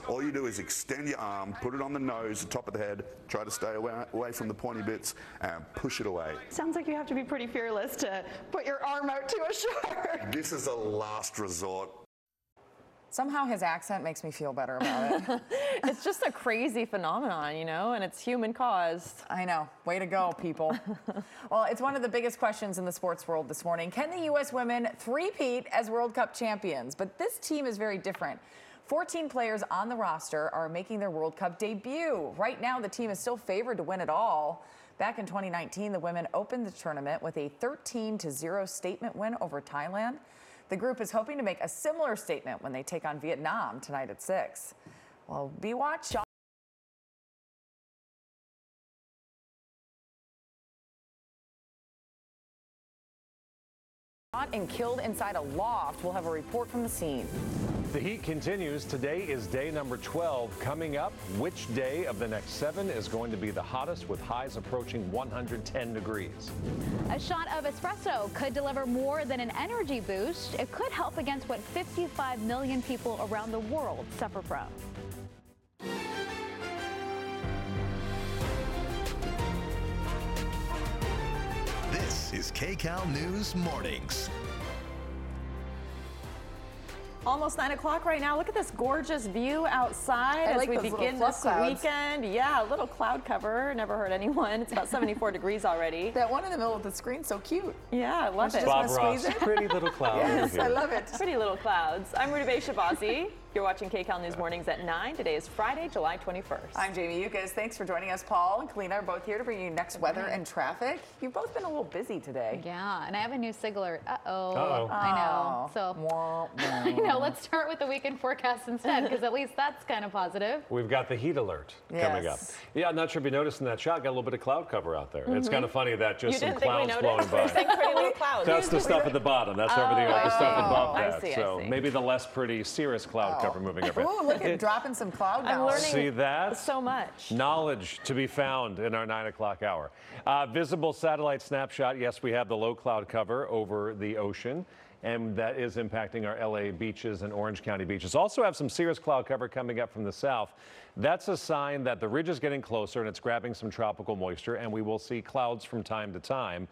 All you do is extend your arm, put it on the nose, the top of the head, try to stay away from the pointy bits, and push it away. Sounds like you have to be pretty fearless to put your arm out to a shark. This is a last resort. Somehow his accent makes me feel better about it. It's just a crazy phenomenon, you know, and it's human caused. I know. Way to go, people. Well, it's one of the biggest questions in the sports world this morning. Can the U.S. women three-peat as World Cup champions? But this team is very different. 14 players on the roster are making their World Cup debut. Right now, the team is still favored to win it all. Back in 2019, the women opened the tournament with a 13-0 statement win over Thailand. The group is hoping to make a similar statement when they take on Vietnam tonight at 6. Well, B-Watch shot and killed inside a loft. We'll have a report from the scene. The heat continues. Today is day number 12. Coming up, which day of the next 7 is going to be the hottest with highs approaching 110 degrees? A shot of espresso could deliver more than an energy boost. It could help against what 55 million people around the world suffer from. This is KCAL News Mornings. Almost 9 o'clock right now. Look at this gorgeous view outside as we begin this weekend. Yeah, a little cloud cover. Never hurt anyone. It's about 74 degrees already. That one in the middle of the screen, so cute. Yeah, I love it. Bob Ross, pretty little cloud. Yes, I love it. Pretty little clouds. I'm Rudabe Shabazi. You're watching KCAL News Mornings at 9. Today is Friday, July 21st. I'm Jamie Yukas. Thanks for joining us. Paul and Kalina are both here to bring you next weather and traffic. You've both been a little busy today. Yeah, and I have a new SIG alert. Uh-oh. I know. So, I know. Let's start with the weekend forecast instead, because at least that's kind of positive. We've got the heat alert coming up. Yeah, I'm not sure if you noticed in that shot, got a little bit of cloud cover out there. It's kind of funny that just some clouds blowing by. Pretty little clouds. That's the stuff at the bottom. That's everything else, the stuff above that. I see. So maybe the less pretty cirrus cloud cover moving over. Ooh, look at dropping some cloud now. I'm learning See that? so much. Knowledge to be found in our 9 o'clock hour. Visible satellite snapshot. Yes, we have the low cloud cover over the ocean, and that is impacting our LA beaches and Orange County beaches. Also have some cirrus cloud cover coming up from the south. That's a sign that the ridge is getting closer and it's grabbing some tropical moisture, and we will see clouds from time to time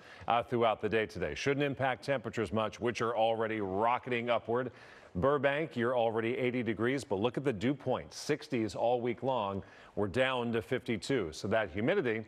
throughout the day today. Shouldn't impact temperatures much, which are already rocketing upward. Burbank, you're already 80 degrees, but look at the dew point, 60s all week long. We're down to 52. So that humidity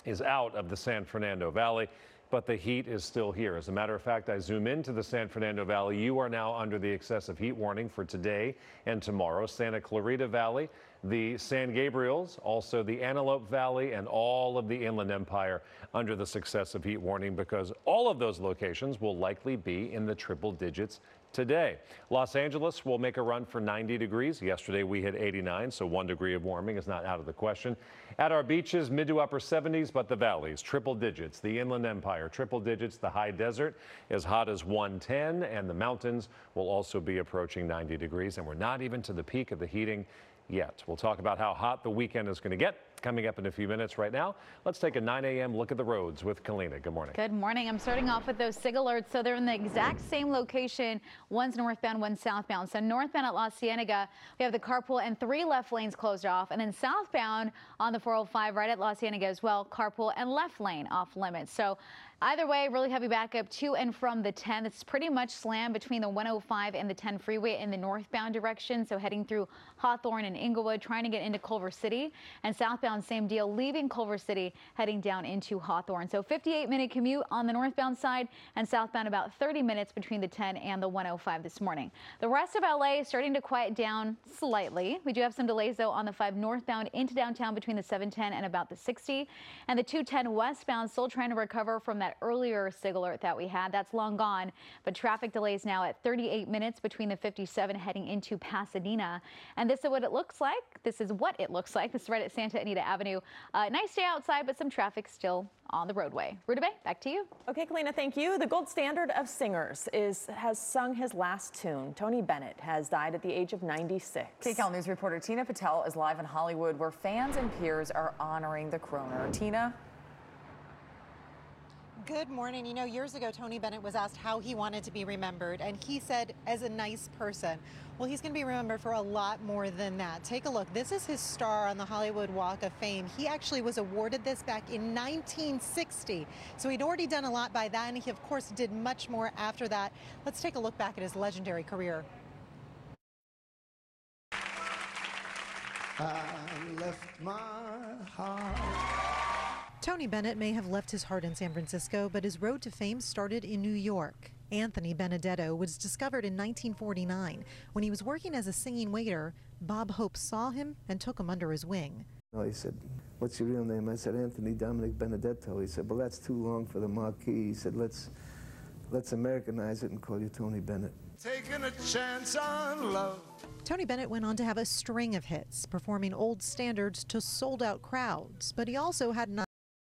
is out of the San Fernando Valley, but the heat is still here. As a matter of fact, I zoom into the San Fernando Valley. You are now under the excessive heat warning for today and tomorrow. Santa Clarita Valley, the San Gabriels, also the Antelope Valley, and all of the Inland Empire under this excessive heat warning, because all of those locations will likely be in the triple digits today. Los Angeles will make a run for 90 degrees. Yesterday we hit 89, so 1 degree of warming is not out of the question. At our beaches, mid to upper 70s, but the valleys, triple digits. The Inland Empire, triple digits. The high desert, as hot as 110, and the mountains will also be approaching 90 degrees, and we're not even to the peak of the heating yet. We'll talk about how hot the weekend is going to get coming up in a few minutes. Right now, let's take a 9 a.m. look at the roads with Kalina. Good morning. Good morning. I'm starting off with those SIG alerts. So they're in the exact same location. One's northbound, one's southbound. So northbound at La Cienega, we have the carpool and 3 left lanes closed off. And then southbound on the 405 right at La Cienega as well, carpool and left lane off limits. So either way, really heavy backup to and from the 10. It's pretty much slammed between the 105 and the 10 freeway in the northbound direction. So heading through Hawthorne and Inglewood, trying to get into Culver City, and southbound same deal, leaving Culver City, heading down into Hawthorne. So 58-minute commute on the northbound side, and southbound about 30 minutes between the 10 and the 105 this morning. The rest of LA is starting to quiet down slightly. We do have some delays though on the 5 northbound into downtown between the 710 and about the 60, and the 210 westbound still trying to recover from that earlier SIG alert that we had. That's long gone, but traffic delays now at 38 minutes between the 57 heading into Pasadena. And this is what it looks like. This is right at Santa Anita Avenue. Nice day outside, but some traffic still on the roadway. Rudabe, back to you. Okay, Kalina, thank you. The gold standard of singers has sung his last tune. Tony Bennett has died at the age of 96. KCAL News reporter Tina Patel is live in Hollywood, where fans and peers are honoring the croner. Tina? Good morning. You know, years ago, Tony Bennett was asked how he wanted to be remembered, and he said, as a nice person. Well, he's going to be remembered for a lot more than that. Take a look. This is his star on the Hollywood Walk of Fame. He actually was awarded this back in 1960. So he'd already done a lot by then. He, of course, did much more after that. Let's take a look back at his legendary career. I left my heart. Tony Bennett may have left his heart in San Francisco, but his road to fame started in New York. Anthony Benedetto was discovered in 1949. When he was working as a singing waiter, Bob Hope saw him and took him under his wing. He said, "What's your real name?" I said, "Anthony Dominic Benedetto." He said, "Well, that's too long for the marquee." He said, let's Americanize it and call you Tony Bennett." Taking a chance on love. Tony Bennett went on to have a string of hits, performing old standards to sold-out crowds, but he also had